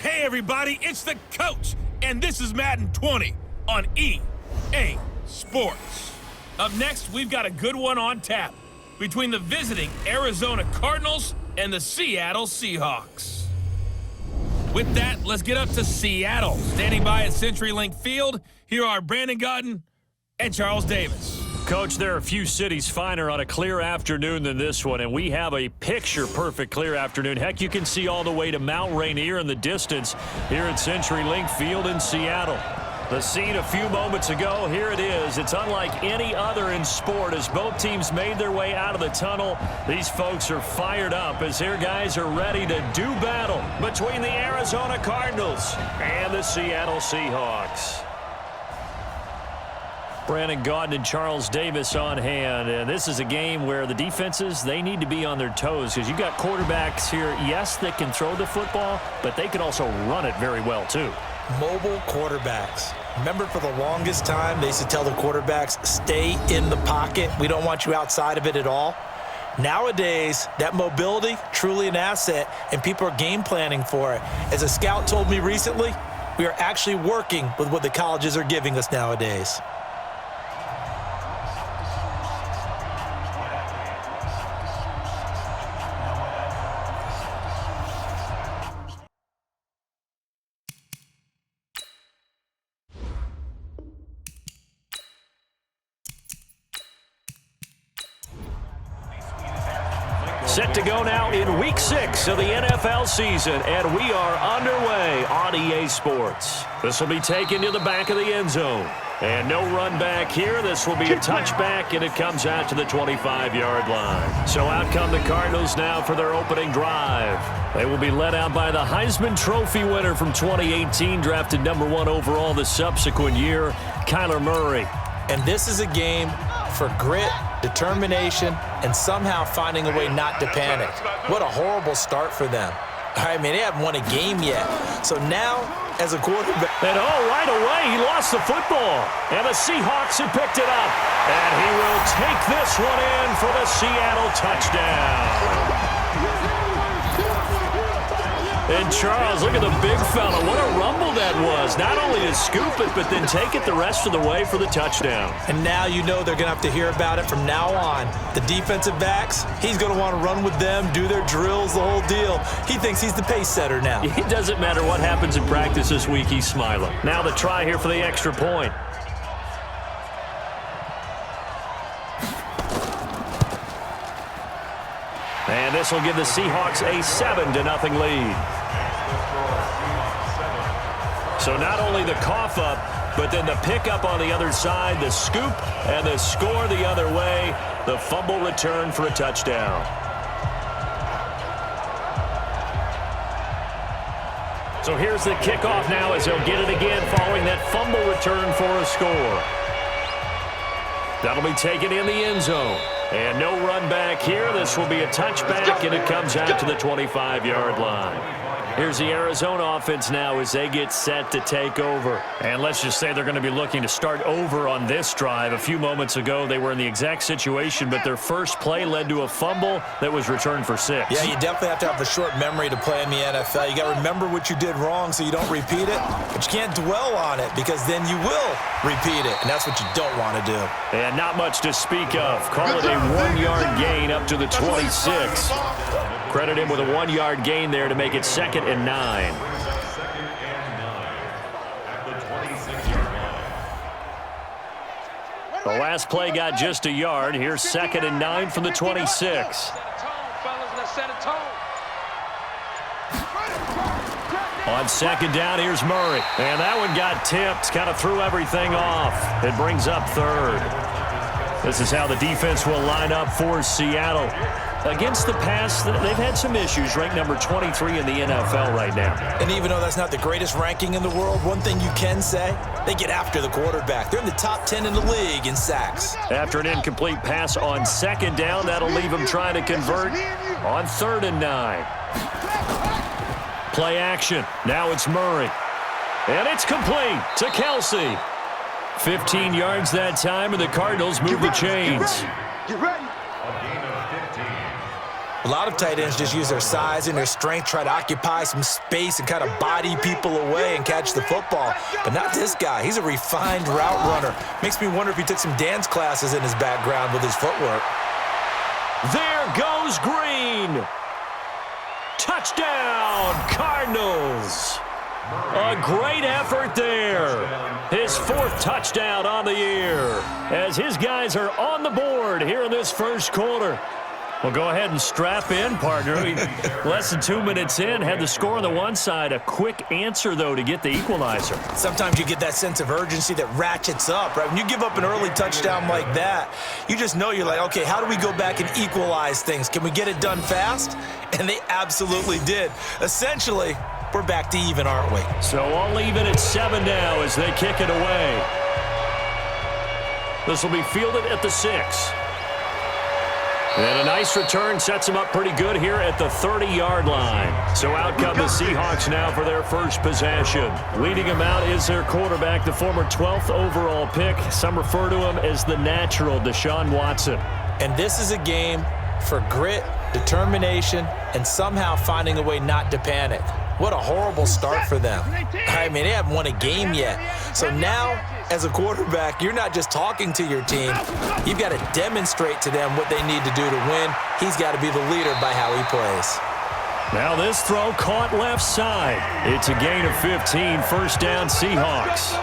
Hey everybody, it's the coach, and this is Madden 20 on EA Sports. Up next, we've got a good one on tap between the visiting Arizona Cardinals and the Seattle Seahawks. With that, let's get up to Seattle. Standing by at CenturyLink Field, here are Brandon Gaudin and Charles Davis. Coach, there are a few cities finer on a clear afternoon than this one, and we have a picture-perfect clear afternoon. Heck, you can see all the way to Mount Rainier in the distance here at CenturyLink Field in Seattle. The scene a few moments ago, here it is. It's unlike any other in sport as both teams made their way out of the tunnel. These folks are fired up as their guys are ready to do battle between the Arizona Cardinals and the Seattle Seahawks. Brandon Gaudin and Charles Davis on hand, and this is a game where the defenses, they need to be on their toes because you've got quarterbacks here, yes, that can throw the football, but they can also run it very well too. Mobile quarterbacks. Remember, for the longest time, they used to tell the quarterbacks, stay in the pocket. We don't want you outside of it at all. Nowadays, that mobility, truly an asset, and people are game planning for it. As a scout told me recently, we are actually working with what the colleges are giving us nowadays. Set to go now in Week 6 of the NFL season, and we are underway on EA Sports. This will be taken to the back of the end zone. And no run back here. This will be a touchback, and it comes out to the 25-yard line. So out come the Cardinals now for their opening drive. They will be led out by the Heisman Trophy winner from 2018, drafted #1 overall the subsequent year, Kyler Murray. And this is a game for grit, determination, and somehow finding a way not to panic. What a horrible start for them. I mean, they haven't won a game yet. So now, as a quarterback... And right away, he lost the football. And the Seahawks have picked it up. And he will take this one in for the Seattle touchdown. And Charles, look at the big fella. What a rumble that was. Not only to scoop it, but then take it the rest of the way for the touchdown. And now you know they're going to have to hear about it from now on. The defensive backs, he's going to want to run with them, do their drills, the whole deal. He thinks he's the pace setter now. It doesn't matter what happens in practice this week, he's smiling. Now the try here for the extra point. And this will give the Seahawks a 7-0 lead. So not only the cough up, but then the pickup on the other side, the scoop, and the score the other way, the fumble return for a touchdown. So here's the kickoff now as they'll get it again following that fumble return for a score. That'll be taken in the end zone. And no run back here. This will be a touchback, and it comes out to the 25-yard line. Here's the Arizona offense now as they get set to take over. And let's just say they're going to be looking to start over on this drive. A few moments ago, they were in the exact situation, but their first play led to a fumble that was returned for 6. Yeah, you definitely have to have a short memory to play in the NFL. You got to remember what you did wrong so you don't repeat it, but you can't dwell on it because then you will repeat it, and that's what you don't want to do. And not much to speak of. Call it a 1-yard gain up to the 26. Credit him with a 1-yard gain there to make it 2nd and 9. The last play got just a yard. Here's 2nd and 9 from the 26. On 2nd down, here's Murray. And that one got tipped, kind of threw everything off. It brings up 3rd. This is how the defense will line up for Seattle. Against the pass, they've had some issues, ranked number 23 in the NFL right now. And even though that's not the greatest ranking in the world, one thing you can say, they get after the quarterback. They're in the top 10 in the league in sacks. After an incomplete pass on 2nd down, that'll leave them trying to convert on 3rd and 9. Play action. Now it's Murray. And it's complete to Kelsey. 15 yards that time, and the Cardinals move the chains. Get ready. A lot of tight ends just use their size and their strength, try to occupy some space and kind of body people away and catch the football. But not this guy. He's a refined route runner. Makes me wonder if he took some dance classes in his background with his footwork. There goes Green. Touchdown, Cardinals. A great effort there. His 4th touchdown on the year as his guys are on the board here in this first quarter. Well, go ahead and strap in, partner. Less than 2 minutes in, had the score on the one side. A quick answer, though, to get the equalizer. Sometimes you get that sense of urgency that ratchets up, right? When you give up an early touchdown like that, you just know you're like, okay, how do we go back and equalize things? Can we get it done fast? And they absolutely did. Essentially, we're back to even, aren't we? So all even at 7 now as they kick it away. This will be fielded at the 6. And a nice return sets them up pretty good here at the 30-yard line. So out come the Seahawks now for their first possession. Leading them out is their quarterback, the former 12th overall pick. Some refer to him as the natural, Deshaun Watson. And this is a game for grit, determination, and somehow finding a way not to panic. What a horrible start for them. I mean, they haven't won a game yet. So now, as a quarterback, you're not just talking to your team. You've got to demonstrate to them what they need to do to win. He's got to be the leader by how he plays. Now this throw caught left side. It's a gain of 15, first down Seahawks.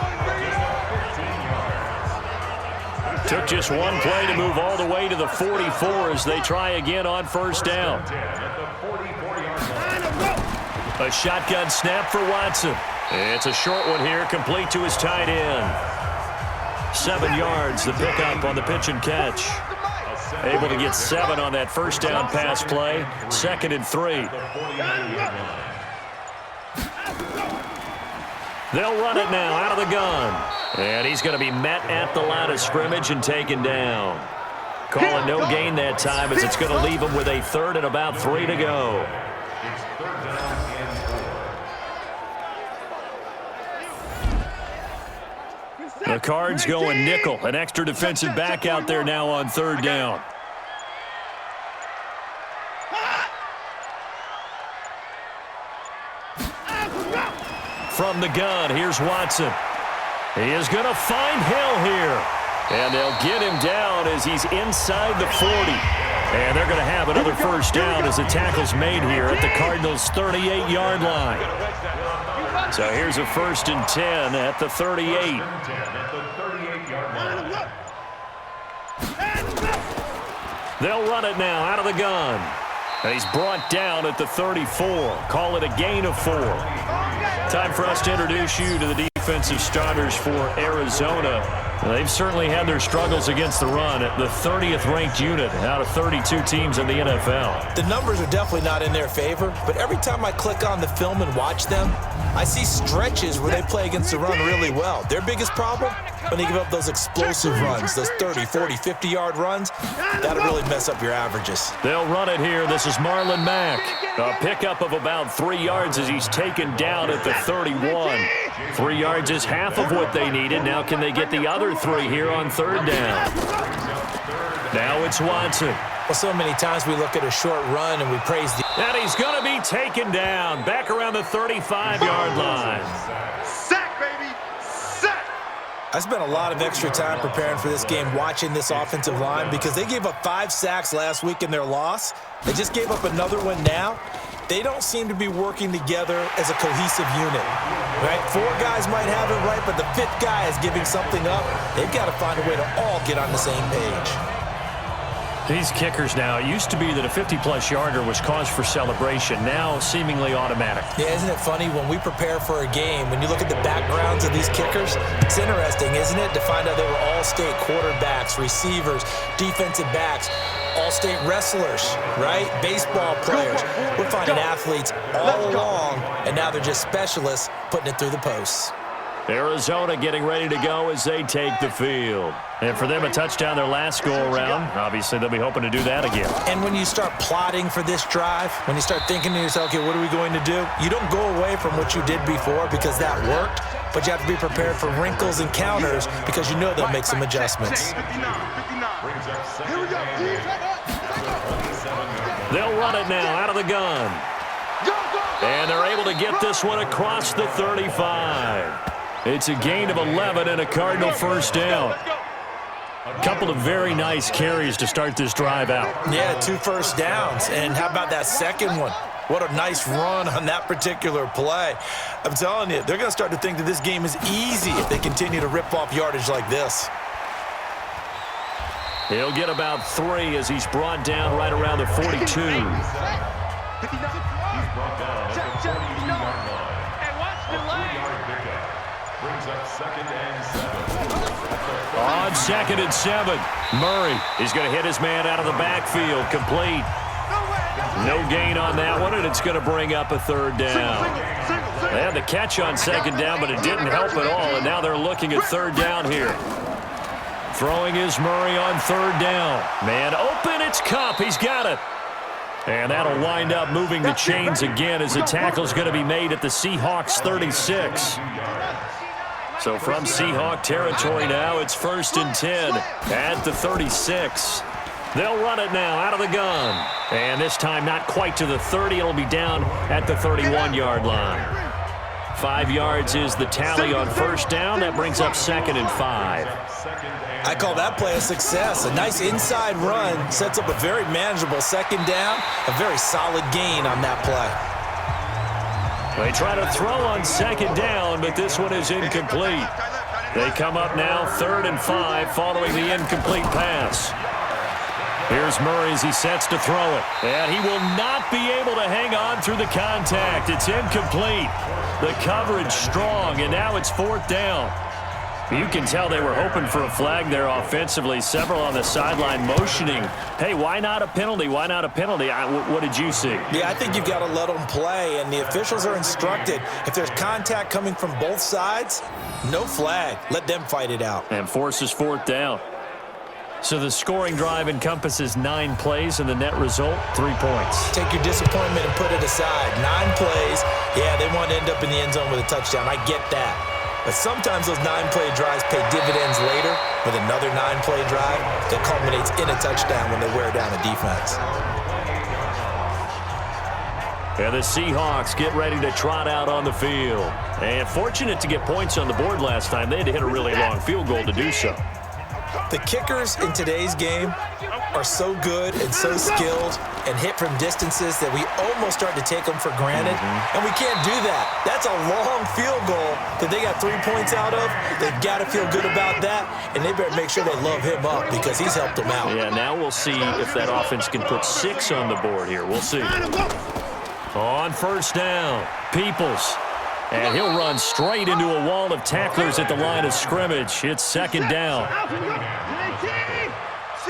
Took just one play to move all the way to the 44 as they try again on first down. A shotgun snap for Watson. It's a short one here, complete to his tight end. 7 yards, the pickup on the pitch and catch. Able to get 7 on that first down pass play. 2nd and 3. They'll run it now out of the gun. And he's going to be met at the line of scrimmage and taken down. Calling no gain that time as it's going to leave him with a 3rd and about 3 to go. The Cards going nickel. An extra defensive back out there now on 3rd down. From the gun, here's Watson. He is going to find Hill here. And they'll get him down as he's inside the 40. And they're going to have another first down as the tackle's made here at the Cardinals' 38-yard line. So here's a 1st and 10 at the 38. They'll run it now out of the gun. And he's brought down at the 34. Call it a gain of 4. Time for us to introduce you to the defensive starters for Arizona. They've certainly had their struggles against the run at the 30th ranked unit out of 32 teams in the NFL. The numbers are definitely not in their favor, but every time I click on the film and watch them, I see stretches where they play against the run really well. Their biggest problem? When they give up those explosive runs, those 30, 40, 50-yard runs, that'll really mess up your averages. They'll run it here. This is Marlon Mack. A pickup of about 3 yards as he's taken down at the 31. 3 yards is half of what they needed. Now can they get the other 3 here on 3rd down? Now it's Watson. Well, so many times we look at a short run and we praise the... And he's going to be taken down back around the 35-yard line. Sack, baby! Sack! I spent a lot of extra time preparing for this game watching this offensive line because they gave up 5 sacks last week in their loss. They just gave up another one now. They don't seem to be working together as a cohesive unit, right? 4 guys might have it right, but the 5th guy is giving something up. They've got to find a way to all get on the same page. These kickers now, it used to be that a 50-plus yarder was cause for celebration, now seemingly automatic. Yeah, isn't it funny when we prepare for a game, when you look at the backgrounds of these kickers, it's interesting, isn't it, to find out they were all-state quarterbacks, receivers, defensive backs, all-state wrestlers, right? Baseball players. We're finding athletes all along, and now they're just specialists putting it through the posts. Arizona getting ready to go as they take the field. And for them, a touchdown their last go-around. Obviously, they'll be hoping to do that again. And when you start plotting for this drive, when you start thinking to yourself, okay, what are we going to do? You don't go away from what you did before because that worked, but you have to be prepared for wrinkles and counters because you know they'll make some adjustments. They'll run run it now out of the gun. And they're able to get this one across the 35. It's a gain of 11 and a Cardinal first down. A couple of very nice carries to start this drive out. Yeah, 2 first downs. And how about that second one? What a nice run on that particular play. I'm telling you, they're going to start to think that this game is easy if they continue to rip off yardage like this. He'll get about 3 as he's brought down right around the 42. On 2nd and 7, Murray is going to hit his man out of the backfield, complete. No gain on that one, and it's going to bring up a 3rd down. They had the catch on 2nd down, but it didn't help at all, and now they're looking at 3rd down here. Throwing is Murray on 3rd down. Man open, it's Kupp. He's got it. And that'll wind up moving the chains again as the tackle's going to be made at the Seahawks 36. So from Seahawk territory now, it's 1st and 10 at the 36. They'll run it now out of the gun. And this time not quite to the 30. It'll be down at the 31-yard line. 5 yards is the tally on 1st down. That brings up 2nd and 5. I call that play a success. A nice inside run sets up a very manageable 2nd down. A very solid gain on that play. They try to throw on 2nd down, but this one is incomplete. They come up now 3rd and 5 following the incomplete pass. Here's Murray as he sets to throw it. And he will not be able to hang on through the contact. It's incomplete. The coverage strong, and now it's 4th down. You can tell they were hoping for a flag there offensively. Several on the sideline motioning. Hey, why not a penalty? Why not a penalty? What did you see? Yeah, I think you've got to let them play, and the officials are instructed. If there's contact coming from both sides, no flag. Let them fight it out. And forces 4th down. So the scoring drive encompasses 9 plays, and the net result, 3 points. Take your disappointment and put it aside. 9 plays. Yeah, they want to end up in the end zone with a touchdown. I get that. But sometimes those 9-play drives pay dividends later with another 9-play drive that culminates in a touchdown when they wear down a defense. And the Seahawks get ready to trot out on the field. And fortunate to get points on the board last time. They had to hit a really long field goal to do so. The kickers in today's game are so good and so skilled and hit from distances that we almost start to take them for granted. And we can't do that. That's a long field goal that they got 3 points out of. They've got to feel good about that, and they better make sure they love him up because he's helped them out. Yeah, now we'll see if that offense can put 6 on the board here. We'll see. On 1st down, Peoples. And he'll run straight into a wall of tacklers at the line of scrimmage. It's 2nd down.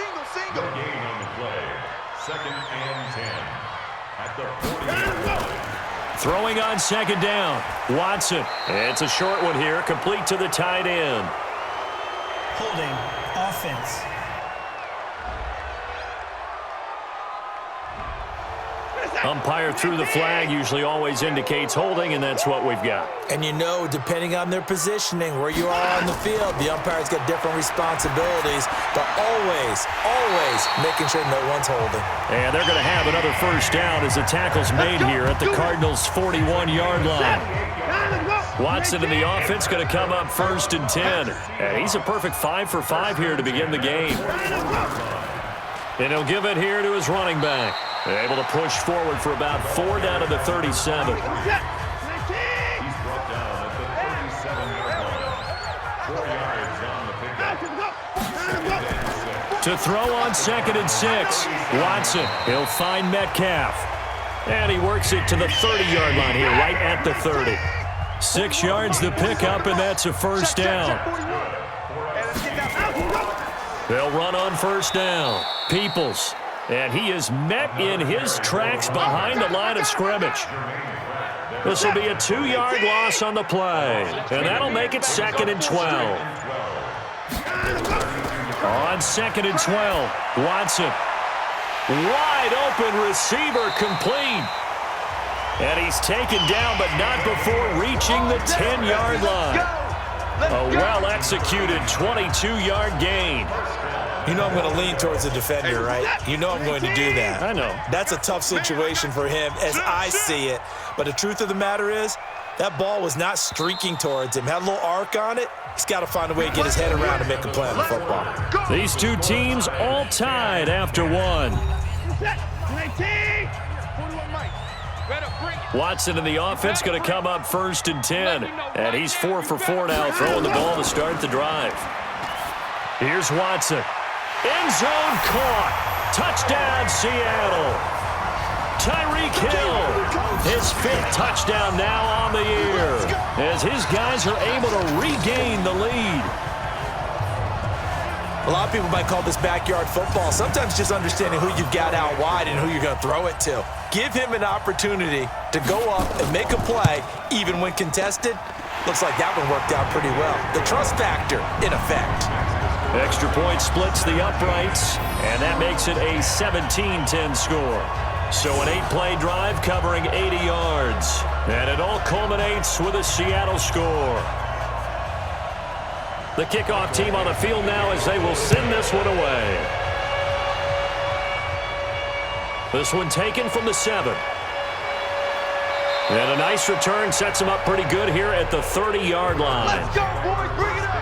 Single. Gain on the play. 2nd and 10 at the 40. Throwing on 2nd down. Watson. It's a short one here, complete to the tight end. Holding offense. Umpire threw the flag, usually always indicates holding, and that's what we've got. And you know, depending on their positioning, where you are on the field, the umpire's got different responsibilities, but always making sure no one's holding. And they're going to have another 1st down as the tackle's made here at the Cardinals' 41-yard line. Watson in the offense going to come up 1st and 10. And he's a perfect 5 for 5 here to begin the game. And he'll give it here to his running back. They're able to push forward for about 4 down to the 37. He's brought down at the 37-yard line. 4 yards on the pickup. To throw on 2nd and 6. Watson, he'll find Metcalf. And he works it to the 30-yard line here, right at the 30. 6 yards the pickup, and that's a 1st down. They'll run on 1st down. Peoples. And he is met in his tracks behind the line of scrimmage. This will be a 2-yard loss on the play. And that'll make it 2nd and 12. On 2nd and 12, Watson. Wide open receiver complete. And he's taken down, but not before reaching the 10-yard line. A well-executed 22-yard gain. You know I'm going to lean towards the defender, right? You know I'm going to do that. I know. That's a tough situation for him as I see it. But the truth of the matter is, that ball was not streaking towards him. Had a little arc on it. He's got to find a way to get his head around and make a play on the football. These two teams all tied after one. Watson in the offense going to come up 1st and 10. And he's 4 for 4 now, throwing the ball to start the drive. Here's Watson. End zone caught. Touchdown, Seattle. Tyreek Hill, his 5th touchdown now on the year, as his guys are able to regain the lead. A lot of people might call this backyard football. Sometimes just understanding who you've got out wide and who you're going to throw it to. Give him an opportunity to go up and make a play, even when contested. Looks like that one worked out pretty well. The trust factor in effect. Extra point splits the uprights, and that makes it a 17-10 score. So an 8-play drive covering 80 yards. And it all culminates with a Seattle score. The kickoff team on the field now as they will send this one away. This one taken from the 7. And a nice return sets him up pretty good here at the 30-yard line. Let's go, boys. Bring it up.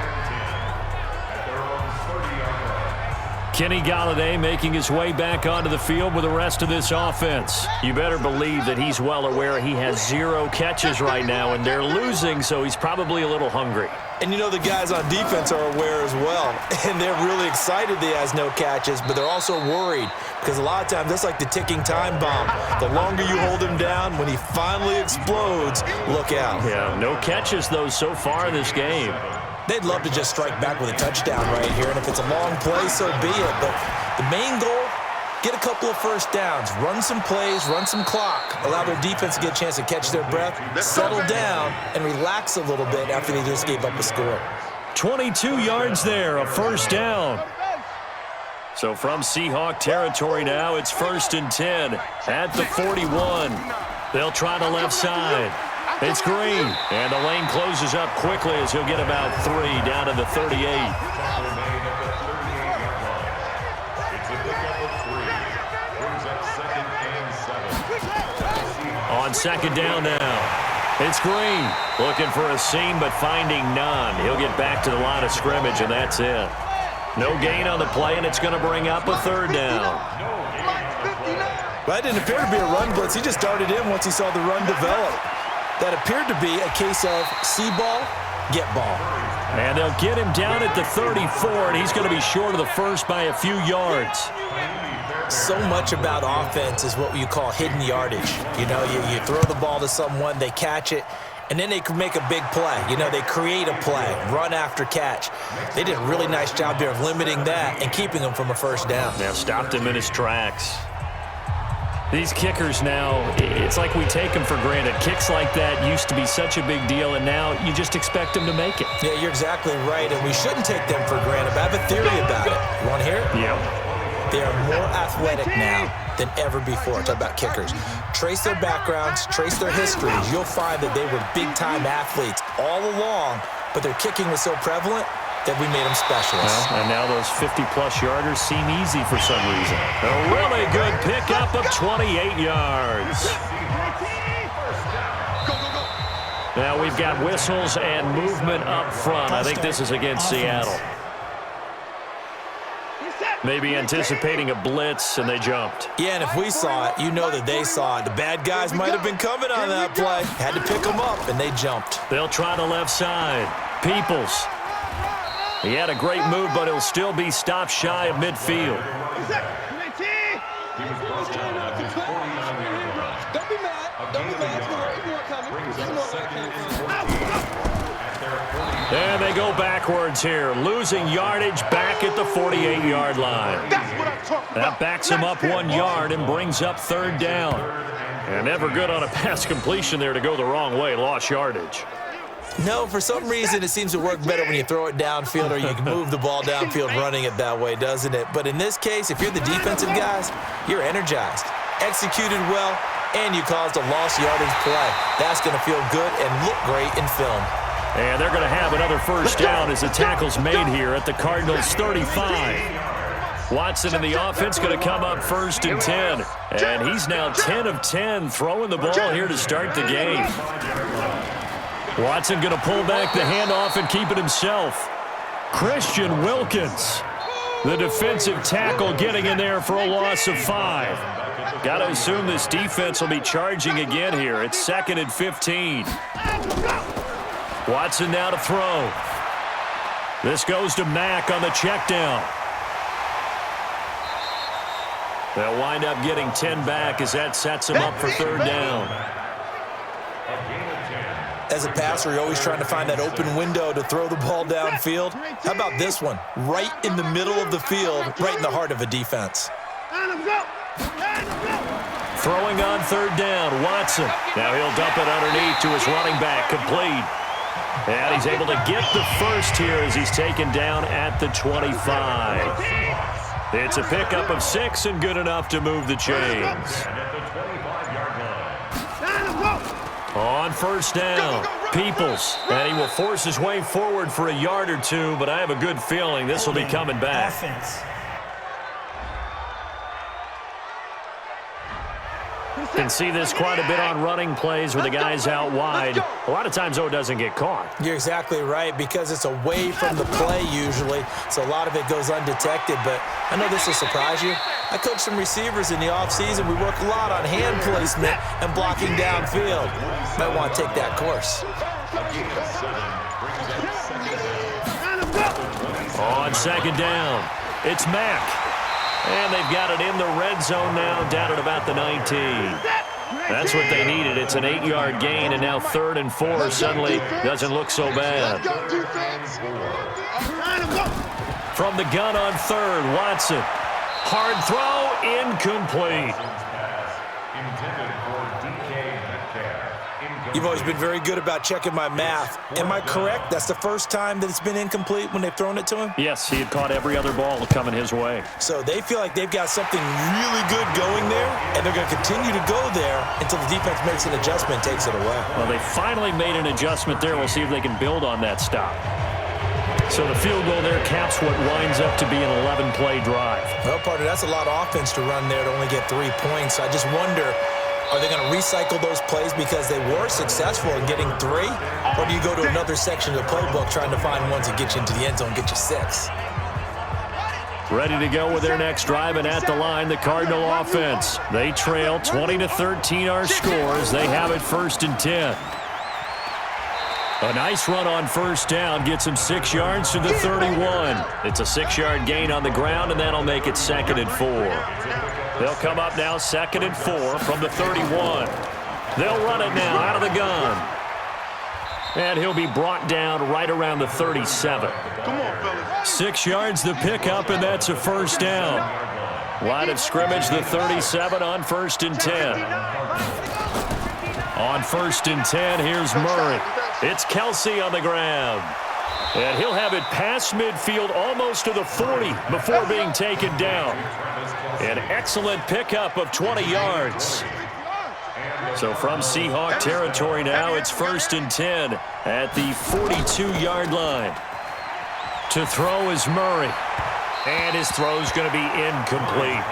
Kenny Golladay making his way back onto the field with the rest of this offense. You better believe that he's well aware he has 0 catches right now, and they're losing, so he's probably a little hungry. And you know the guys on defense are aware as well. And they're really excited that he has no catches, but they're also worried because a lot of times that's like the ticking time bomb. The longer you hold him down, when he finally explodes, look out. Yeah, no catches, though, so far in this game. They'd love to just strike back with a touchdown right here, and if it's a long play, so be it. But the main goal, get a couple of first downs, run some plays, run some clock, allow their defense to get a chance to catch their breath, settle down, and relax a little bit after they just gave up a score. 22 yards there, a first down. So from Seahawk territory now, it's 1st and 10 at the 41. They'll try the left side. It's Green, and the lane closes up quickly as he'll get about 3 down to the 38. On 2nd down now, it's Green looking for a seam but finding none. He'll get back to the line of scrimmage, and that's it. No gain on the play, and it's going to bring up a 3rd down. Well, that didn't appear to be a run blitz. He just darted in once he saw the run develop. That appeared to be a case of see ball, get ball. And they'll get him down at the 34, and he's going to be short of the first by a few yards. So much about offense is what you call hidden yardage. You know, you throw the ball to someone, they catch it, and then they can make a big play. You know, they create a play, run after catch. They did a really nice job here of limiting that and keeping him from a first down. Now stopped him in his tracks. These kickers now, it's like we take them for granted. Kicks like that used to be such a big deal, and now you just expect them to make it. Yeah, you're exactly right, and we shouldn't take them for granted, but I have a theory about it. You want to hear it? Yeah. They are more athletic now than ever before. Talk about kickers. Trace their backgrounds, trace their histories. You'll find that they were big-time athletes all along, but their kicking was so prevalent that we made them specialists. Well, and now those 50-plus yarders seem easy for some reason. A really good pickup of 28 yards. Now we've got whistles and movement up front. I think this is against Seattle. Maybe anticipating a blitz, and they jumped. Yeah, and if we saw it, you know that they saw it. The bad guys might have been coming on that play. Had to pick them up, and they jumped. They'll try the left side. Peoples. He had a great move, but he'll still be stopped shy of midfield. And they go backwards here, losing yardage back at the 48-yard line. That backs him up 1 yard and brings up 3rd down. And never good on a pass completion there to go the wrong way, lost yardage. No, for some reason it seems to work better when you throw it downfield or you can move the ball downfield running it that way, doesn't it? But in this case, if you're the defensive guys, you're energized, executed well, and you caused a lost yardage play. That's going to feel good and look great in film. And they're going to have another first down as the tackle's made here at the Cardinals' 35. Watson in the offense going to come up 1st and 10. And he's now 10 of 10 throwing the ball here to start the game. Watson going to pull back the handoff and keep it himself. Christian Wilkins, the defensive tackle, getting in there for a loss of 5. Got to assume this defense will be charging again here. It's 2nd and 15. Watson now to throw. This goes to Mack on the check down. They'll wind up getting 10 back as that sets him up for 3rd down. As a passer, you're always trying to find that open window to throw the ball downfield. How about this one? Right in the middle of the field, right in the heart of a defense. Throwing on 3rd down, Watson. Now he'll dump it underneath to his running back, complete. And he's able to get the first here as he's taken down at the 25. It's a pickup of 6 and good enough to move the chains. On 1st down, Peoples, and he will force his way forward for a yard or 2, but I have a good feeling this will be coming back. Can see this quite a bit on running plays with the guys out wide. A lot of times, though, it doesn't get caught. You're exactly right, because it's away from the play usually, so a lot of it goes undetected, but I know this will surprise you. I coach some receivers in the offseason. We work a lot on hand placement and blocking downfield. Might want to take that course. On 2nd down, it's Mack. And they've got it in the red zone now, down at about the 19. That's what they needed. It's an 8-yard gain, and now 3rd and 4 suddenly doesn't look so bad. From the gun on 3rd, Watson. Hard throw, incomplete. You've always been very good about checking my math. Am I correct? That's the first time that it's been incomplete when they've thrown it to him? Yes, he had caught every other ball coming his way. So they feel like they've got something really good going there, and they're going to continue to go there until the defense makes an adjustment and takes it away. Well, they finally made an adjustment there. We'll see if they can build on that stop. So the field goal there caps what winds up to be an 11-play drive. Well, partner, that's a lot of offense to run there to only get 3 points. I just wonder, are they going to recycle those plays because they were successful in getting 3? Or do you go to another section of the playbook trying to find ones that get you into the end zone and get you 6? Ready to go with their next drive, and at the line, the Cardinal offense. They trail 20-13 our scores. They have it 1st and 10. A nice run on 1st down gets him 6 yards to the 31. It's a 6-yard gain on the ground, and that'll make it 2nd and 4. They'll come up now 2nd and 4 from the 31. They'll run it now out of the gun. And he'll be brought down right around the 37. 6 yards the pickup, and that's a 1st down. Line of scrimmage, the 37 on 1st and 10. On 1st and 10, here's Murray. It's Kelsey on the ground. And he'll have it past midfield almost to the 40 before being taken down. An excellent pickup of 20 yards. So from Seahawk territory now, it's 1st and 10 at the 42-yard line. To throw is Murray. And his throw's going to be incomplete.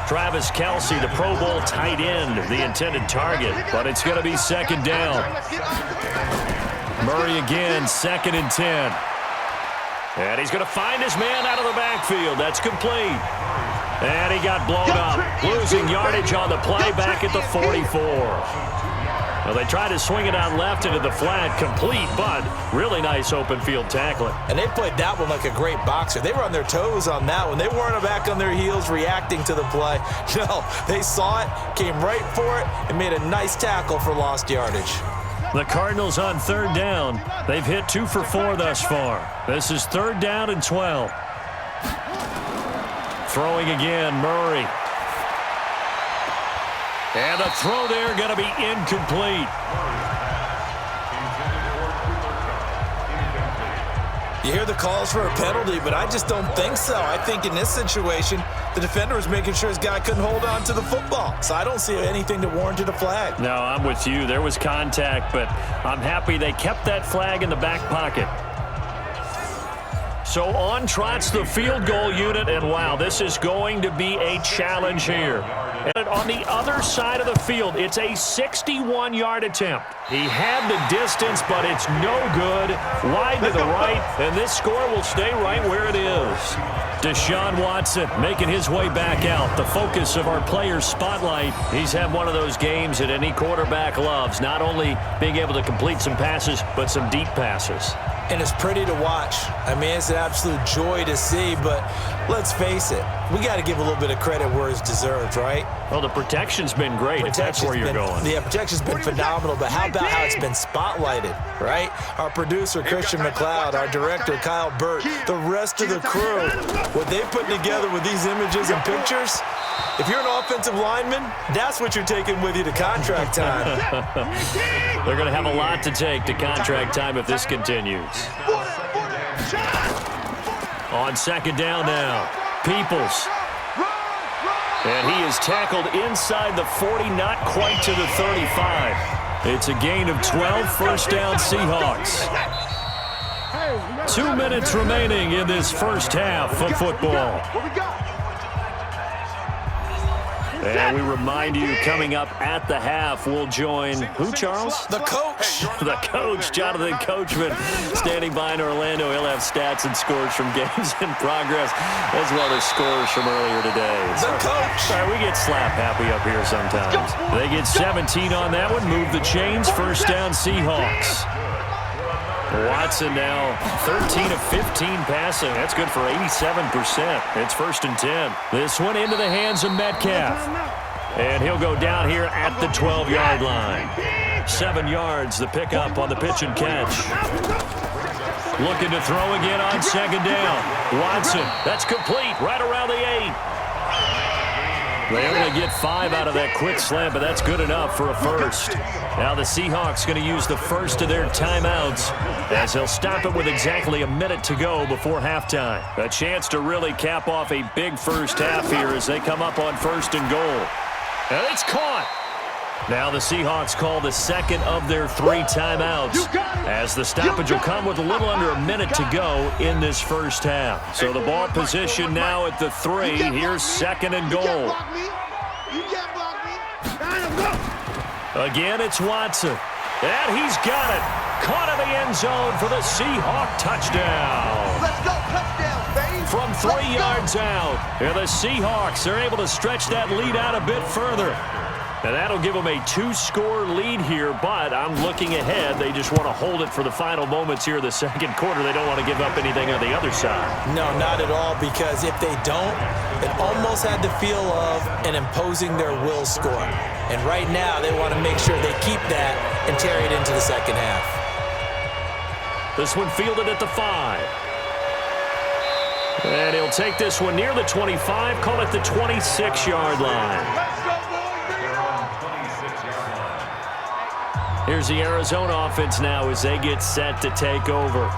Travis Kelsey, the Pro Bowl tight end, the intended target, but it's going to be 2nd down. Murray again, 2nd and 10. And he's going to find his man out of the backfield. That's complete. And he got blown up, losing yardage on the play back at the 44. Well, they tried to swing it out left into the flat, complete, but really nice open field tackling. And they played that one like a great boxer. They were on their toes on that one. They weren't back on their heels reacting to the play. No, they saw it, came right for it, and made a nice tackle for lost yardage. The Cardinals on 3rd down. They've hit 2 for 4 thus far. This is 3rd down and 12. Throwing again, Murray. And the throw there going to be incomplete. You hear the calls for a penalty, but I just don't think so. I think in this situation, the defender was making sure his guy couldn't hold on to the football. So I don't see anything that warranted a flag. No, I'm with you. There was contact, but I'm happy they kept that flag in the back pocket. So on trots the field goal unit, and wow, this is going to be a challenge here. And on the other side of the field, it's a 61-yard attempt. He had the distance, but it's no good. Wide to the right, and this score will stay right where it is. Deshaun Watson making his way back out, the focus of our players' spotlight. He's had one of those games that any quarterback loves, not only being able to complete some passes, but some deep passes. And it's pretty to watch. I mean, it's an absolute joy to see, but let's face it, we got to give a little bit of credit where it's deserved, right? Well, the protection's been great, if that's where you're going. Yeah, protection's been phenomenal, but how about how it's been spotlighted, right? Our producer, Christian McLeod, our director, Kyle Burt, the rest of the crew, what they put together with these images and pictures, if you're an offensive lineman, that's what you're taking with you to contract time. They're going to have a lot to take to contract time if this continues. On second down now, Peoples. And he is tackled inside the 40, not quite to the 35. It's a gain of 12, first down Seahawks. 2 minutes remaining in this first half of football. And we remind you, coming up at the half, we'll join who, Charles? The coach. The coach, Jonathan Coachman, standing by in Orlando. He'll have stats and scores from games in progress, as well as scores from earlier today. The coach. All right, we get slap happy up here sometimes. They get 17 on that one, move the chains, first down Seahawks. Watson now 13 of 15 passing. That's good for 87%. It's first and 10. This one into the hands of Metcalf. And he'll go down here at the 12-yard line. 7 yards, the pickup on the pitch and catch. Looking to throw again on second down. Watson, that's complete, right around the 8. They only get 5 out of that quick slant, but that's good enough for a first. Now the Seahawks going to use the first of their timeouts as they'll stop it with exactly a minute to go before halftime. A chance to really cap off a big first half here as they come up on first and goal. And it's caught. Now the Seahawks call the second of their 3 timeouts as the stoppage will come with a little under a minute to go in this first half. So the ball position now at the 3. Here's second and goal. Again, it's Watson. And he's got it. Caught in the end zone for the Seahawk touchdown. Let's go, touchdown, baby. From 3 yards out. And the Seahawks are able to stretch that lead out a bit further. And that'll give them a 2-score lead here, but I'm looking ahead. They just want to hold it for the final moments here of the second quarter. They don't want to give up anything on the other side. No, not at all, because if they don't, it almost had the feel of an imposing their will score. And right now, they want to make sure they keep that and carry it into the second half. This one fielded at the 5. And he'll take this one near the 25, call it the 26-yard line. Here's the Arizona offense now as they get set to take over.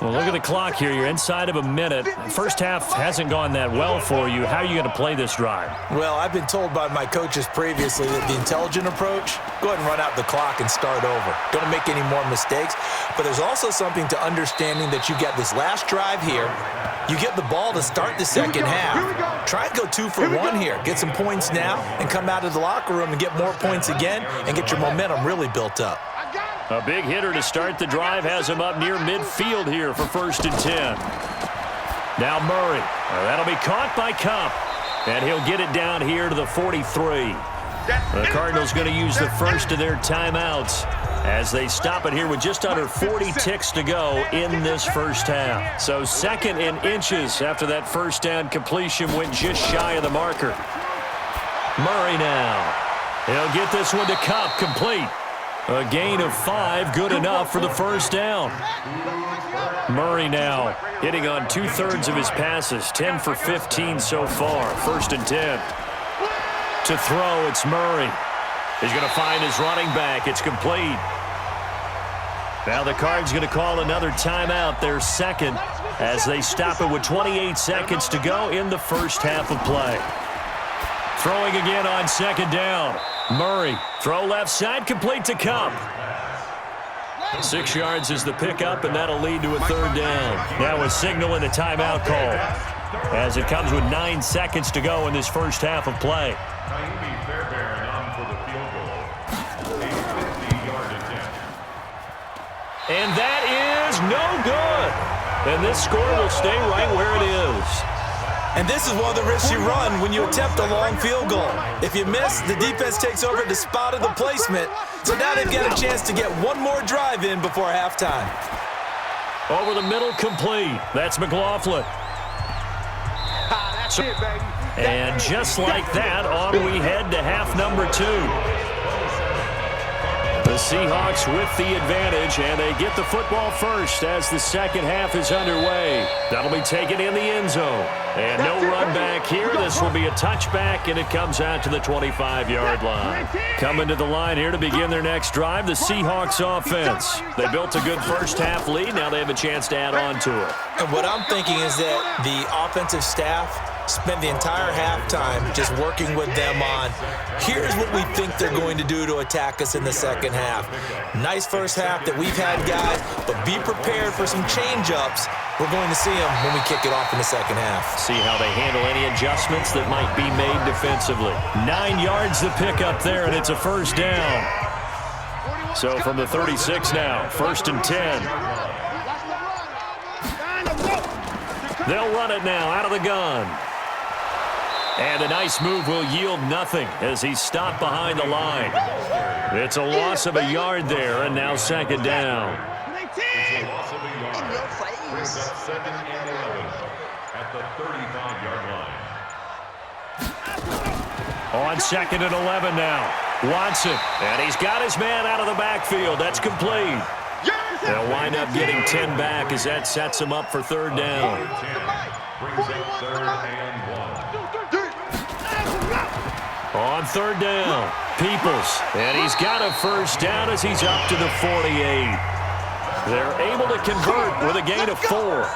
Well, look at the clock here. You're inside of a minute. First half hasn't gone that well for you. How are you going to play this drive? Well, I've been told by my coaches previously that the intelligent approach, go ahead and run out the clock and start over. Don't make any more mistakes. But there's also something to understanding that you get this last drive here. You get the ball to start the second half. Try and go 2 for 1 here. Get some points now and come out of the locker room and get more points again and get your momentum really built up. A big hitter to start the drive has him up near midfield here for first and 10. Now Murray. That'll be caught by Cup. And he'll get it down here to the 43. The Cardinals going to use the first of their timeouts as they stop it here with just under 40 ticks to go in this first half. So second in inches after that first down completion went just shy of the marker. Murray now. He'll get this one to Cup, complete. A gain of 5, good enough for the first down. Murray now hitting on 2/3 of his passes, 10 for 15 so far. First and 10. To throw, it's Murray. He's going to find his running back. It's complete. Now the Cards going to call another timeout, their second, as they stop it with 28 seconds to go in the first half of play. Throwing again on second down. Murray, throw left side, complete to Cup. 6 yards is the pickup, and that'll lead to a third down. Now a signal and a timeout call as it comes with 9 seconds to go in this first half of play. And that is no good. And this score will stay right where it is. And this is one of the risks you run when you attempt a long field goal. If you miss, the defense takes over the spot of the placement. So now they've got a chance to get one more drive in before halftime. Over the middle, complete. That's McLaughlin. That's it, baby. And just like that, on we head to half number 2. The Seahawks with the advantage, and they get the football first as the second half is underway. That'll be taken in the end zone. And no run back here. This will be a touchback, and it comes out to the 25-yard line. Coming to the line here to begin their next drive, the Seahawks offense. They built a good first-half lead. Now they have a chance to add on to it. And what I'm thinking is that the offensive staff spent the entire halftime just working with them on, here's what we think they're going to do to attack us in the second half. Nice first half that we've had, guys, but be prepared for some change-ups. We're going to see them when we kick it off in the second half. See how they handle any adjustments that might be made defensively. 9 yards to pick up there, and it's a first down. So from the 36 now, 1st and 10. They'll run it now out of the gun. And a nice move will yield nothing as he's stopped behind the line. It's a loss of a yard there, and now second down. It's a loss of a yard. Brings up 2nd and 11 at the 35-yard line. On 2nd and 11 now. Watson, and he's got his man out of the backfield. That's complete. They'll wind up getting 10 back as that sets him up for third down. Brings up 3rd and 1. On third down, Peoples, and he's got a first down as he's up to the 48. They're able to convert with a gain of 4.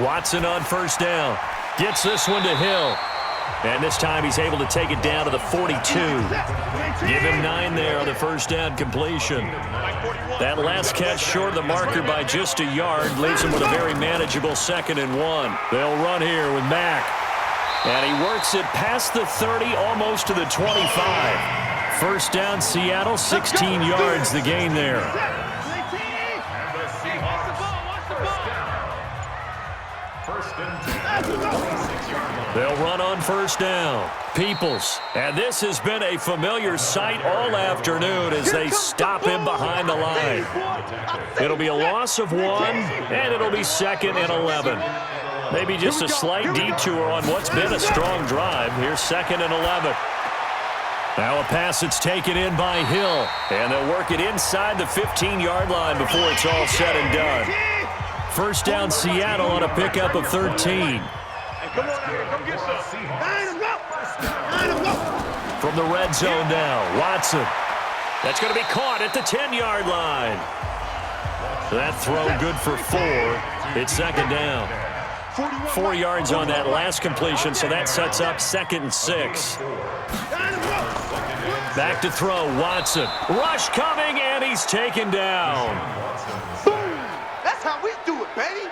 Watson on first down. Gets this one to Hill. And this time he's able to take it down to the 42. Give him 9 there on the first down completion. That last catch short of the marker by just a yard leaves him with a very manageable 2nd and 1. They'll run here with Mack. And he works it past the 30, almost to the 25. First down, Seattle, 16 yards the gain there. They'll run on first down. Peoples. And this has been a familiar sight all afternoon as they stop him behind the line. It'll be a loss of 1, and it'll be 2nd and 11. Maybe just a slight detour on what's been a strong drive. Here's 2nd and 11. Now a pass that's taken in by Hill. And they'll work it inside the 15-yard line before it's all said and done. First down, Seattle on a pickup of 13. Come on, come get some. Line him up. Line him up. From the red zone now, Watson. That's going to be caught at the 10-yard line. That throw good for 4. It's second down. 4 yards on that last completion, so that sets up 2nd and 6. Back to throw, Watson. Rush coming, and he's taken down. That's how we do it, baby.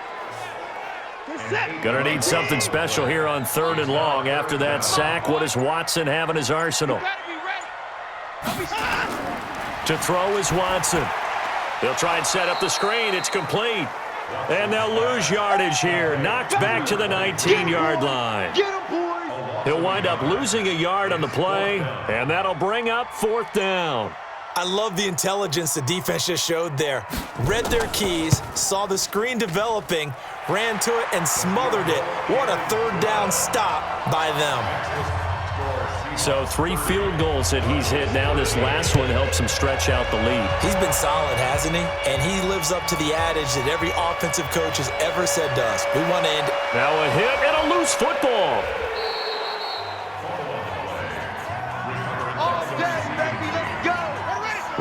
Gonna need something special here on 3rd and long. After that sack, what does Watson have in his arsenal? To throw is Watson. They'll try and set up the screen. It's complete. And they'll lose yardage here. Knocked back to the 19-yard line. He'll wind up losing a yard on the play, and that'll bring up 4th down. I love the intelligence the defense just showed there. Read their keys, saw the screen developing, ran to it, and smothered it. What a third down stop by them. So 3 field goals that he's hit now. This last one helps him stretch out the lead. He's been solid, hasn't he? And he lives up to the adage that every offensive coach has ever said to us. We want to end it. Now a hit and a loose football.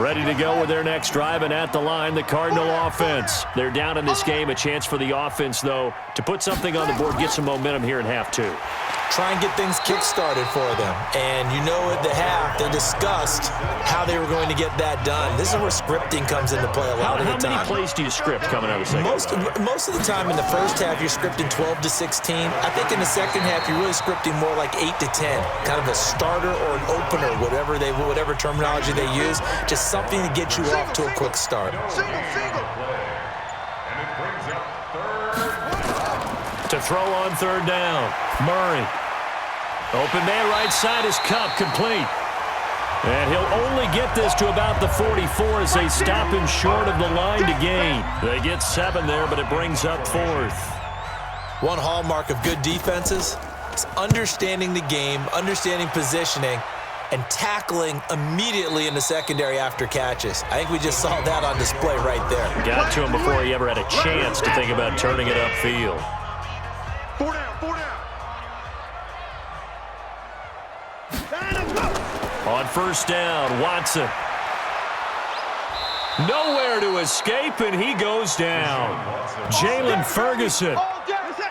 Ready to go with their next drive, and at the line, the Cardinal offense. They're down in this game. A chance for the offense, though, to put something on the board, get some momentum here in half two. Try and get things kick-started for them. And you know at the half, they discussed how they were going to get that done. This is where scripting comes into play a lot of the time. How many plays do you script coming out of the second? Most of the time in the first half, you're scripting 12 to 16. I think in the second half, you're really scripting more like 8 to 10. Kind of a starter or an opener, whatever terminology they use. Just something to get you off to a quick start. To throw on third down, Murray. Open man right side is Cup, complete. And he'll only get this to about the 44 as they stop him short of the line to gain. They get 7 there, but it brings up 4th. One hallmark of good defenses is understanding the game, understanding positioning, and tackling immediately in the secondary after catches. I think we just saw that on display right there. Got to him before he ever had a chance to think about turning it upfield. 4 down, 4 down. On first down, Watson. Nowhere to escape, and he goes down. Jalen Ferguson.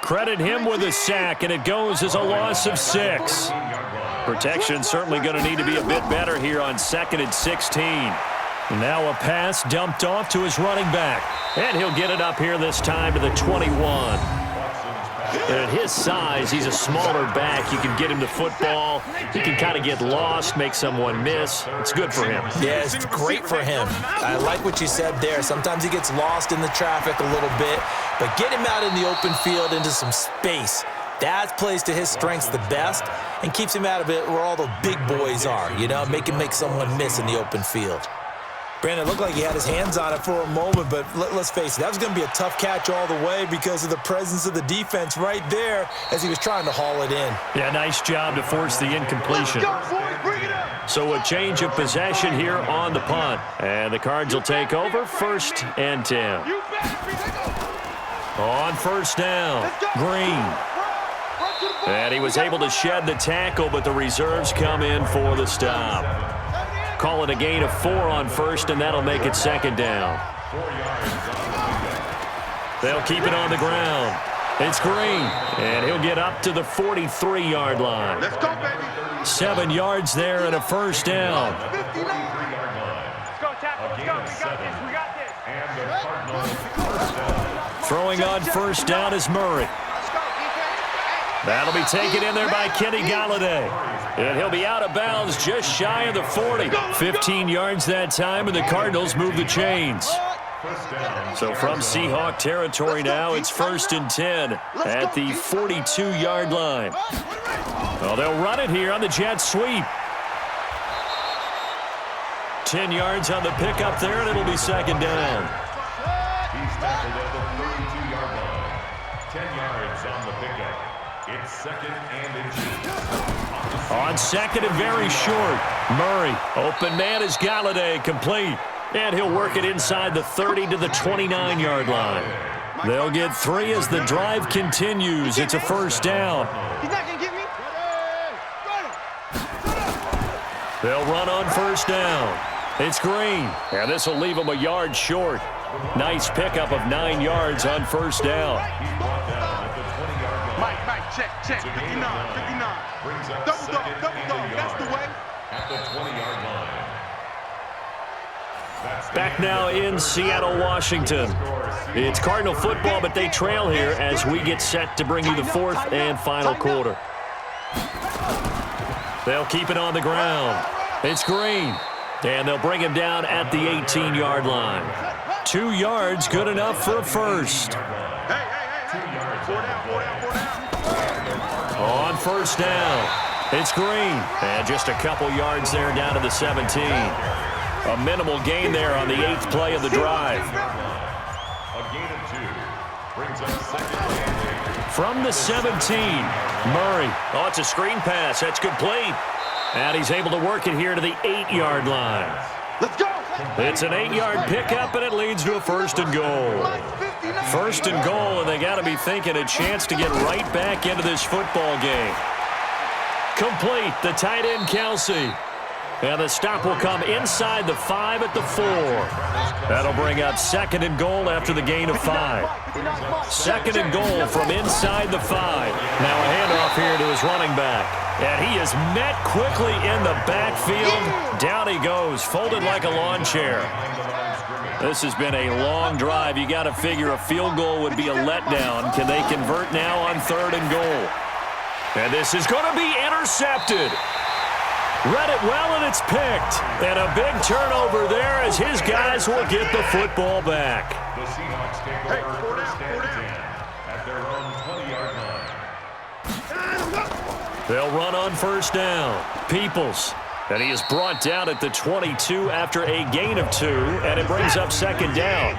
Credit him with a sack, and it goes as a loss of 6. Protection certainly going to need to be a bit better here on 2nd and 16. Now a pass dumped off to his running back, and he'll get it up here this time to the 21. And at his size, he's a smaller back. You can get him the football. He can kind of get lost, make someone miss. It's good for him. Yeah, it's great for him. I like what you said there. Sometimes he gets lost in the traffic a little bit, but get him out in the open field into some space. That plays to his strengths the best and keeps him out of it where all the big boys are, you know, make him make someone miss in the open field. Brandon, it looked like he had his hands on it for a moment, but let's face it, that was going to be a tough catch all the way because of the presence of the defense right there as he was trying to haul it in. Yeah, nice job to force the incompletion. So a change of possession here on the punt. And the Cards will take over 1st and 10. On first down, Green. And he was able to shed the tackle, but the reserves come in for the stop. Call it a gain of 4 on first, and that'll make it 2nd down. They'll keep it on the ground. It's Green, and he'll get up to the 43-yard line. Let's go, baby. 7 yards there and a first down. Let's go, tackle. Let's go. We got this. Throwing on first down is Murray. That'll be taken in there by Kenny Galladay. And he'll be out of bounds just shy of the 40. 15 yards that time, and the Cardinals move the chains. So from Seahawk territory now, it's 1st and 10 at the 42-yard line. Well, they'll run it here on the jet sweep. 10 yards on the pickup there, and it'll be 2nd down. He's tackled at the 32-yard line. 10 yards on the pickup. It's 2nd and inches. On 2nd and very short, Murray. Open man is Galladay, complete. And he'll work it inside the 30 to the 29-yard line. They'll get 3 as the drive continues. It's a first down. He's not going to get me. They'll run on first down. It's Green. And this will leave him a yard short. Nice pickup of 9 yards on first down. Mike, check. 59. Double dog. That's the way. At the 20-yard line. Back now in Seattle, Washington. It's Cardinal football, but they trail here as we get set to bring you the 4th and final quarter. They'll keep it on the ground. It's Green. And they'll bring him down at the 18-yard line. 2 yards, good enough for a first. Hey. 4 down. On first down, it's Green. And just a couple yards there down to the 17. A minimal gain there on the 8th play of the drive. A gain of 2. Brings up 2nd. From the 17, Murray. Oh, it's a screen pass. That's complete. And he's able to work it here to the 8-yard line. Let's go. It's an 8-yard pickup, and it leads to a 1st and goal. 1st and goal, and they got to be thinking a chance to get right back into this football game. Complete, the tight end, Kelsey. And the stop will come inside the 5 at the 4. That'll bring up 2nd and goal after the gain of 5. 2nd and goal from inside the 5. Now a handoff here to his running back. And he is met quickly in the backfield. Down he goes, folded like a lawn chair. This has been a long drive. You got to figure a field goal would be a letdown. Can they convert now on 3rd and goal? And this is going to be intercepted. Read it well, and it's picked. And a big turnover there as his guys will get the football back. The Seahawks take over 1st and 10 at their own 20-yard line. They'll run on 1st down. Peoples. And he is brought down at the 22 after a gain of 2, and it brings up 2nd down.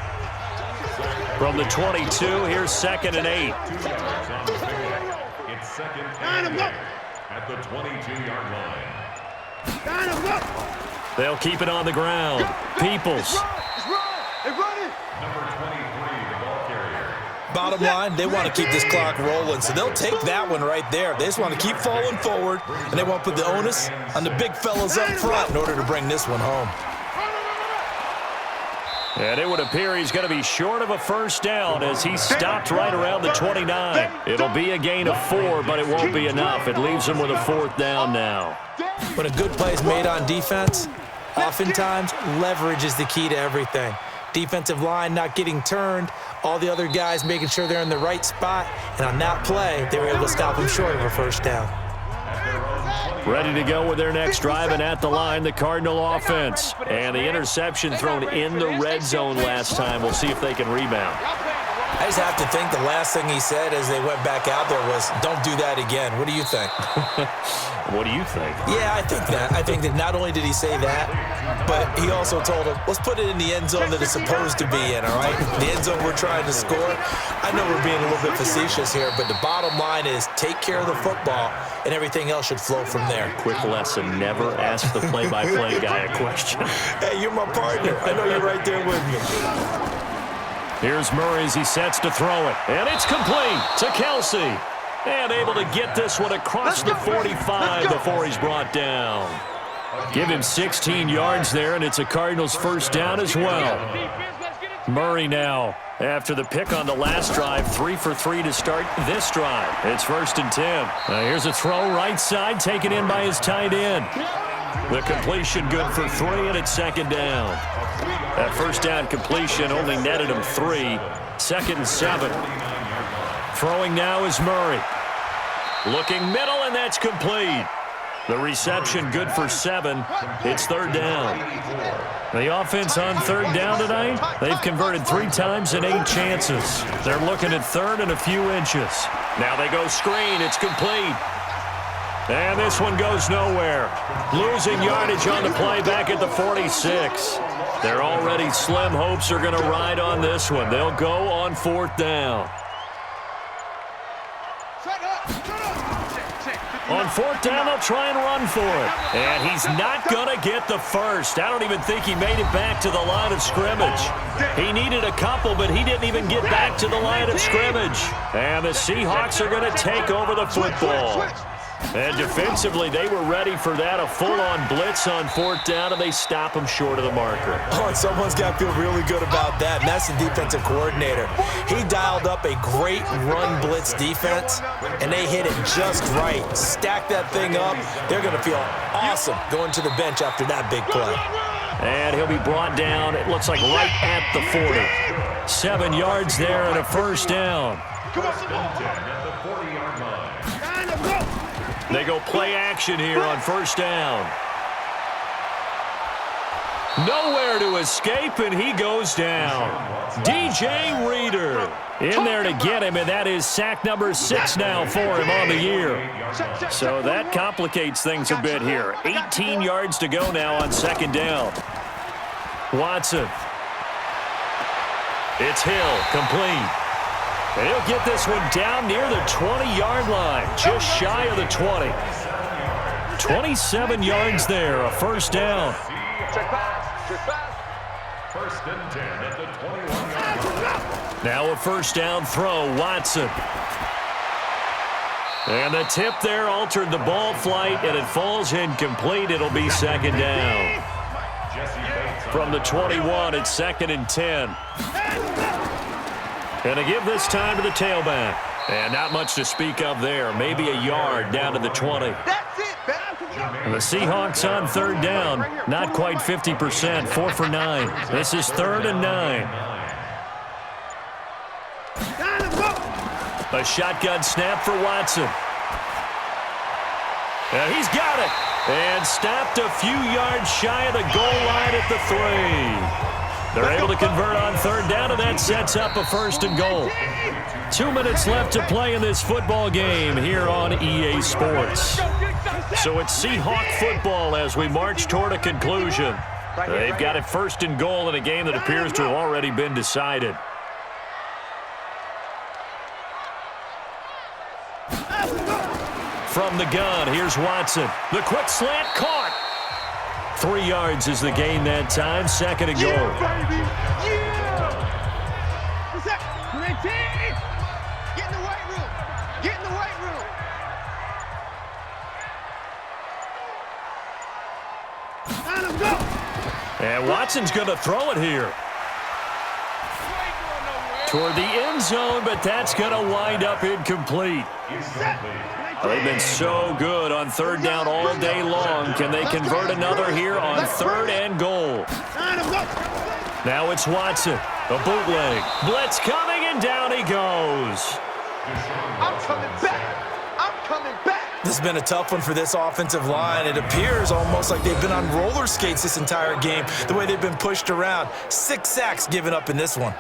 From the 22, here's 2nd and 8. 2 yards on the pickup. It's 2nd and 8 at the 22-yard line. They'll keep it on the ground. Peoples. Number 23, the ball carrier. Bottom line, they want to keep this clock rolling, so they'll take that one right there. They just want to keep falling forward, and they won't put the onus on the big fellas up front in order to bring this one home. And it would appear he's going to be short of a 1st down as he stopped right around the 29. It'll be a gain of 4, but it won't be enough. It leaves him with a 4th down now. When a good play is made on defense, oftentimes leverage is the key to everything. Defensive line not getting turned, all the other guys making sure they're in the right spot, and on that play, they were able to stop him short of a 1st down. Ready to go with their next drive, and at the line, the Cardinal offense. And the interception thrown in the red zone last time. We'll see if they can rebound. I just have to think the last thing he said as they went back out there was, don't do that again. What do you think? What do you think? Yeah, I think that. I think that not only did he say that, but he also told him, let's put it in the end zone that it's supposed to be in, all right? The end zone we're trying to score. I know we're being a little bit facetious here, but the bottom line is take care of the football, and everything else should flow from there. Quick lesson, never ask the play-by-play guy a question. Hey, you're my partner. I know you're right there with me. Here's Murray as he sets to throw it. And it's complete to Kelsey. And able to get this one across the 45 before he's brought down. Give him 16 yards there, and it's a Cardinals 1st down as well. Murray now, after the pick on the last drive, 3 for 3 to start this drive. It's 1st and 10. Here's a throw right side, taken in by his tight end. The completion good for 3, and it's 2nd down. That 1st down completion only netted him 3. 2nd and 7. Throwing now is Murray. Looking middle, and that's complete. The reception good for 7. It's 3rd down. The offense on 3rd down tonight, they've converted 3 times in 8 chances. They're looking at 3rd and a few inches. Now they go screen. It's complete. And this one goes nowhere. Losing yardage on the play back at the 46. Their already slim hopes are going to ride on this one. They'll go on 4th down. On 4th down, they'll try and run for it. And he's not going to get the 1st. I don't even think he made it back to the line of scrimmage. He needed a couple, but he didn't even get back to the line of scrimmage. And the Seahawks are going to take over the football. And defensively, they were ready for that, a full-on blitz on 4th down, and they stop him short of the marker. Oh, and someone's got to feel really good about that, and that's the defensive coordinator. He dialed up a great run blitz defense, and they hit it just right. Stack that thing up. They're going to feel awesome going to the bench after that big play. And he'll be brought down, it looks like right at the 40. 7 yards there and a 1st down. They go play action here on 1st down. Nowhere to escape, and he goes down. DJ Reader in there to get him, and that is sack number 6 now for him on the year. So that complicates things a bit here. 18 yards to go now on 2nd down. Watson. It's Hill, complete. And he'll get this one down near the 20-yard line, just shy of the 20. 27 yards there, a 1st down. Check pass. 1st and 10 at the 21-yard line. Now a 1st down throw, Watson. And the tip there altered the ball flight, and it falls incomplete. It'll be second down. From the 21, it's 2nd and 10. And to give this time to the tailback. And not much to speak of there. Maybe a yard down to the 20. And the Seahawks on 3rd down. Not quite 50%. 4 for 9. This is 3rd and 9. A shotgun snap for Watson. And he's got it. And stopped a few yards shy of the goal line at the 3. They're able to convert on 3rd down, and that sets up a 1st and goal. 2 minutes left to play in this football game here on EA Sports. So it's Seahawk football as we march toward a conclusion. They've got it 1st and goal in a game that appears to have already been decided. From the gun, here's Watson. The quick slant caught. 3 yards is the gain that time. 2nd and goal. Yeah, baby. Yeah. What's up? Get in the weight room. Get in the weight room. Let him go. And Watson's going to throw it here. Toward the end zone, but that's going to wind up incomplete. They've been so good on 3rd down all day long. Can they convert another here on 3rd and goal? Now it's Watson. A bootleg. Blitz coming, and down he goes. I'm coming back. I'm coming back. This has been a tough one for this offensive line. It appears almost like they've been on roller skates this entire game, the way they've been pushed around. 6 sacks given up in this one.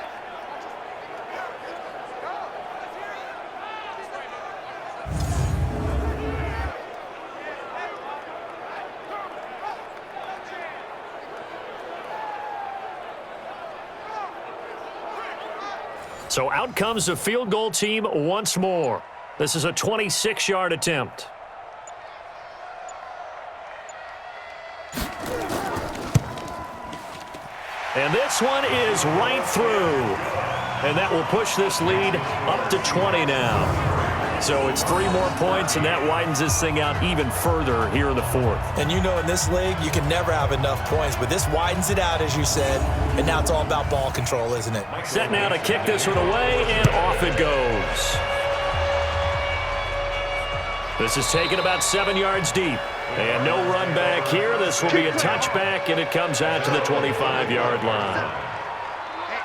So out comes the field goal team once more. This is a 26-yard attempt. And this one is right through. And that will push this lead up to 20 now. So it's 3 more points, and that widens this thing out even further here in the 4th. And you know in this league, you can never have enough points, but this widens it out, as you said, and now it's all about ball control, isn't it? Set now to kick this one away, and off it goes. This is taken about 7 yards deep. And no run back here. This will be a touchback, and it comes out to the 25-yard line. Hey,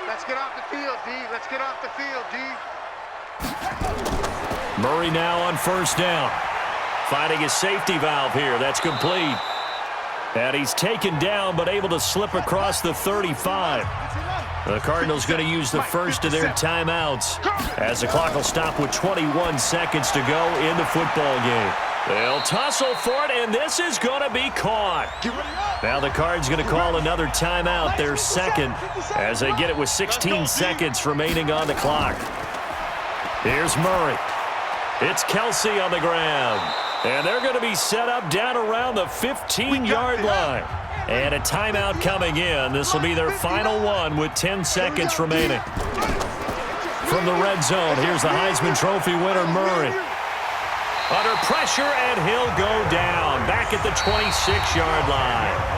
let's get off the field, D. Let's get off the field, D. Murray now on 1st down. Finding his safety valve here. That's complete. And he's taken down, but able to slip across the 35. The Cardinals going to use the first of their timeouts as the clock will stop with 21 seconds to go in the football game. They'll tussle for it, and this is going to be caught. Now the Cards going to call another timeout, their 2nd, as they get it with 16 seconds remaining on the clock. Here's Murray. It's Kelsey on the ground. And they're going to be set up down around the 15-yard line. And a timeout coming in. This will be their final one with 10 seconds remaining. From the red zone, here's the Heisman Trophy winner, Murray. Under pressure, and he'll go down. Back at the 26-yard line.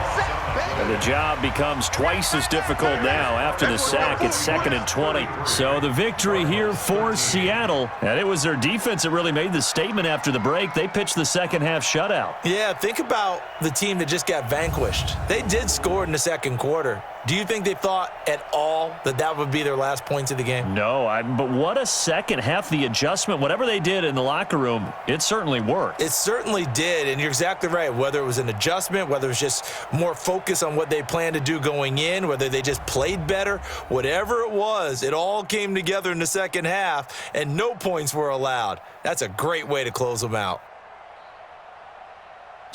And the job becomes twice as difficult now after the sack. It's 2nd and 20. So the victory here for Seattle. And it was their defense that really made the statement after the break. They pitched the second-half shutout. Yeah, think about the team that just got vanquished. They did score in the 2nd quarter. Do you think they thought at all that that would be their last points of the game? No, but what a second half. The adjustment, whatever they did in the locker room, it certainly worked. It certainly did, and you're exactly right. Whether it was an adjustment, whether it was just more focus on what they planned to do going in, whether they just played better, whatever it was, it all came together in the second half, and no points were allowed. That's a great way to close them out.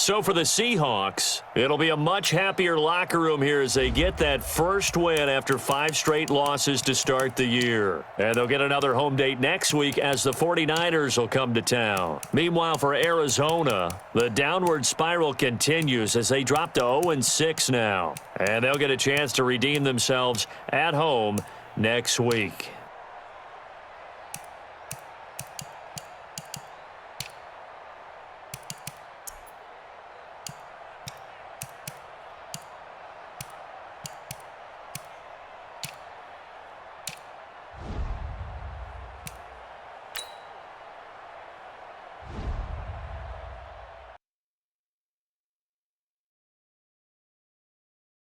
So for the Seahawks, it'll be a much happier locker room here as they get that first win after 5 straight losses to start the year. And they'll get another home date next week as the 49ers will come to town. Meanwhile, for Arizona, the downward spiral continues as they drop to 0-6 now. And they'll get a chance to redeem themselves at home next week.